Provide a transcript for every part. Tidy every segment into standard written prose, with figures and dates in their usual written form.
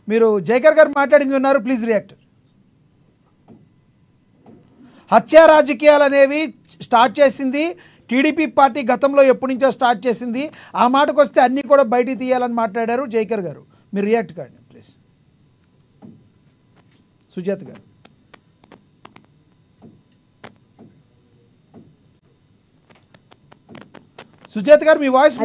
మీరు జైకర్ గారు మాట్లాడింది విన్నారు, ప్లీజ్ రియాక్ట్. హత్యా రాజకీయాలు అనేవి స్టార్ట్ చేసింది టీడీపీ పార్టీ గతంలో ఎప్పటి నుంచో స్టార్ట్ చేసింది. ఆ మాటకు వస్తే అన్నీ కూడా బయటికి తీయాలని మాట్లాడారు జైకర్ గారు. మీరు రియాక్ట్ కాండి ప్లీజ్. సుజాత గారు. సుజాత గారు మీ వాయిస్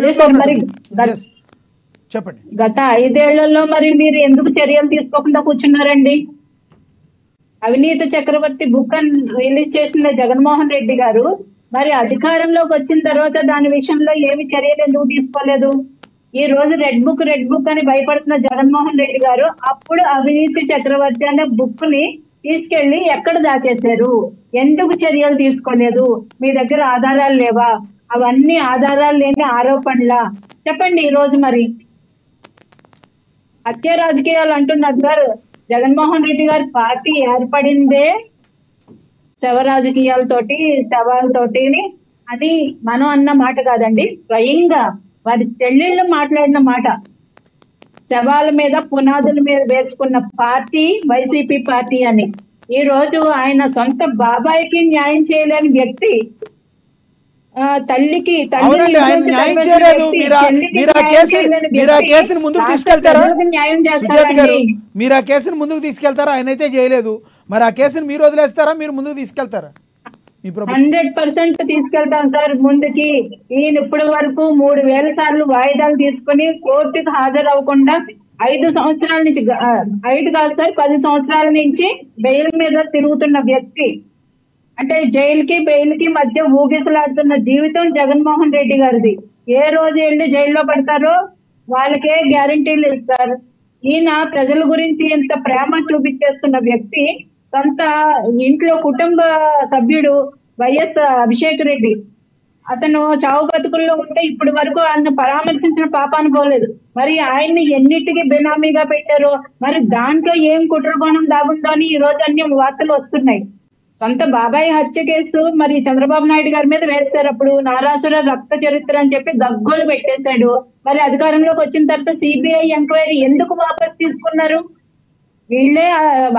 చెప్పండి. గత 5 ఏళ్లలో మరి మీరు ఎందుకు చర్యలు తీసుకోకుండా కూర్చున్నారండి? అవినీతి చక్రవర్తి బుక్ రిలీజ్ చేసిన జగన్మోహన్ రెడ్డి గారు మరి అధికారంలోకి వచ్చిన తర్వాత దాని విషయంలో ఏమి చర్యలు ఎందుకు తీసుకోలేదు? ఈ రోజు రెడ్ బుక్ అని భయపడుతున్న జగన్మోహన్ రెడ్డి గారు అప్పుడు అవినీతి చక్రవర్తి అనే బుక్ ని తీసుకెళ్లి ఎక్కడ దాచేశారు? ఎందుకు చర్యలు తీసుకోలేదు? మీ దగ్గర ఆధారాలు లేవా? అవన్నీ ఆధారాలు లేని ఆరోపణలా? చెప్పండి. ఈ రోజు మరి హత్య రాజకీయాలు అంటున్నారు సార్. జగన్మోహన్ రెడ్డి గారి పార్టీ ఏర్పడిందే శవ రాజకీయాలతోటి, శవాలతోటి అని మనం అన్న మాట కాదండి, స్వయంగా వారి చెల్లెళ్ళు మాట్లాడిన మాట. శవాల మీద పునాదుల మీద వేసుకున్న పార్టీ వైసీపీ పార్టీ అని. ఈ రోజు ఆయన సొంత బాబాయికి న్యాయం చేయలేని వ్యక్తి తల్లికి న్యాయం చేయలేదు. మీరు ఆ కేసుని ముందుకు తీసుకెళ్తారా సుజాత గారు? మీరు ఆ కేసుని ముందుకు తీసుకెళ్తారా? ఆయన అయితే చేయలేదు, మరి ఆ కేసుని మీరు వదిలేస్తారా, మీరు ముందుకు తీసుకెళ్తారా? 100% తీసుకెళ్తాం సార్ ముందుకి. ఈయన ఇప్పటి వరకు 3000 సార్లు వాయిదాలు తీసుకుని కోర్టుకు హాజరవ్వకుండా 5 సంవత్సరాల నుంచి, 5 కాదు సార్ 10 సంవత్సరాల నుంచి బెయిల్ మీద తిరుగుతున్న వ్యక్తి. అంటే జైలుకి బెయిల్కి మధ్య ఊగిసలాడుతున్న జీవితం జగన్మోహన్ రెడ్డి గారిది. ఏ రోజు వెళ్ళి జైల్లో పడతారో వాళ్ళకే గ్యారంటీలు ఇస్తారు. ఈయన ప్రజల గురించి ఇంత ప్రేమ చూపించేస్తున్న వ్యక్తి సొంత ఇంట్లో కుటుంబ సభ్యుడు వైఎస్ అభిషేక్ రెడ్డి, అతను చావు బతుకుల్లో ఉంటే ఇప్పటి వరకు ఆయన పరామర్శించిన పాపాను పోలేదు. మరి ఆయన్ని ఎన్నిటికి బెనామీగా పెట్టారో, మరి దాంట్లో ఏం కుట్రకోణం దాగుందో అని ఈ రోజు అన్ని వార్తలు వస్తున్నాయి. సొంత బాబాయ్ హత్య కేసు మరి చంద్రబాబు నాయుడు గారి మీద వేశారు. అప్పుడు నారాసుర రక్త చరిత్ర అని చెప్పి గగ్గోలు పెట్టేశాడు. మరి అధికారంలోకి వచ్చిన తర్వాత సిబిఐ ఎంక్వైరీ ఎందుకు వాపస్ తీసుకున్నారు? వీళ్ళే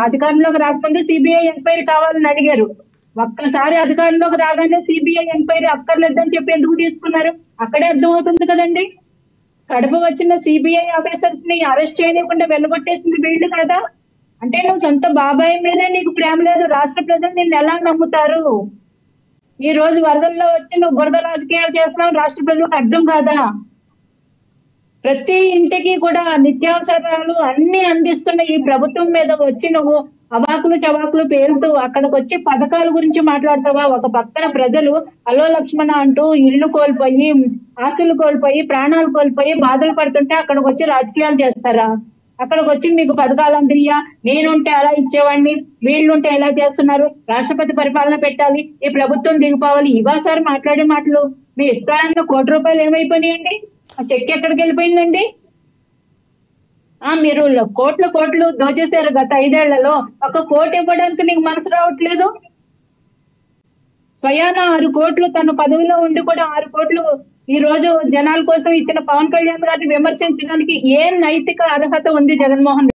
అధికారంలోకి రాకముందు సిబిఐ ఎంక్వైరీ కావాలని అడిగారు. ఒక్కసారి అధికారంలోకి రాగానే సిబిఐ ఎంక్వైరీ అక్కర్లేదని చెప్పి ఎందుకు తీసుకున్నారు? అక్కడే అర్థమవుతుంది కదండి. కడప వచ్చిన సిబిఐ ఆఫీసర్స్ ని అరెస్ట్ చేయకుండా వెళ్ళగొట్టేసింది వీళ్ళు కదా. అంటే నువ్వు సొంత బాబాయ్ మీదే నీకు ప్రేమ లేదు, రాష్ట్ర ప్రజలు నిన్ను ఎలా నమ్ముతారు? ఈ రోజు వరదల్లో వచ్చి నువ్వు బురద రాజకీయాలు చేస్తున్నావు, రాష్ట్ర ప్రజలకు అర్థం కాదా? ప్రతి ఇంటికి కూడా నిత్యావసరాలు అన్ని అందిస్తున్న ఈ ప్రభుత్వం మీద వచ్చి నువ్వు అవాకులు చవాకులు పేరుతూ అక్కడికి వచ్చి పథకాల గురించి మాట్లాడతావా? ఒక పక్కన ప్రజలు అలో లక్ష్మణ అంటూ ఇల్లు కోల్పోయి, ఆస్తులు కోల్పోయి, ప్రాణాలు కోల్పోయి బాధలు పడుతుంటే అక్కడికి వచ్చి రాజకీయాలు చేస్తారా? అక్కడికి వచ్చి మీకు పథకాలు అందియ్యా, నేనుంటే అలా ఇచ్చేవాడిని, వీళ్ళుంటే ఎలా చేస్తున్నారు, రాష్ట్రపతి పరిపాలన పెట్టాలి, ఈ ప్రభుత్వం దిగిపోవాలి, ఇవా సార్ మాట్లాడే మాటలు? మీ ఇస్తారన్న ₹1 ఏమైపోయినాయండి? ఆ చెక్ ఎక్కడికి వెళ్ళిపోయిందండి? మీరు కోట్లు దోచేశారు గత 5 ఏళ్లలో. 1 కోటి ఇవ్వడానికి నీకు మనసు రావట్లేదు. స్వయాన 6 కోట్లు తన పదవిలో ఉండి కూడా 6 కోట్లు ఈ రోజు జనాల కోసం ఇచ్చిన పవన్ కళ్యాణ్ గారిని విమర్శించడానికి ఏ నైతిక అర్హత ఉంది జగన్మోహన్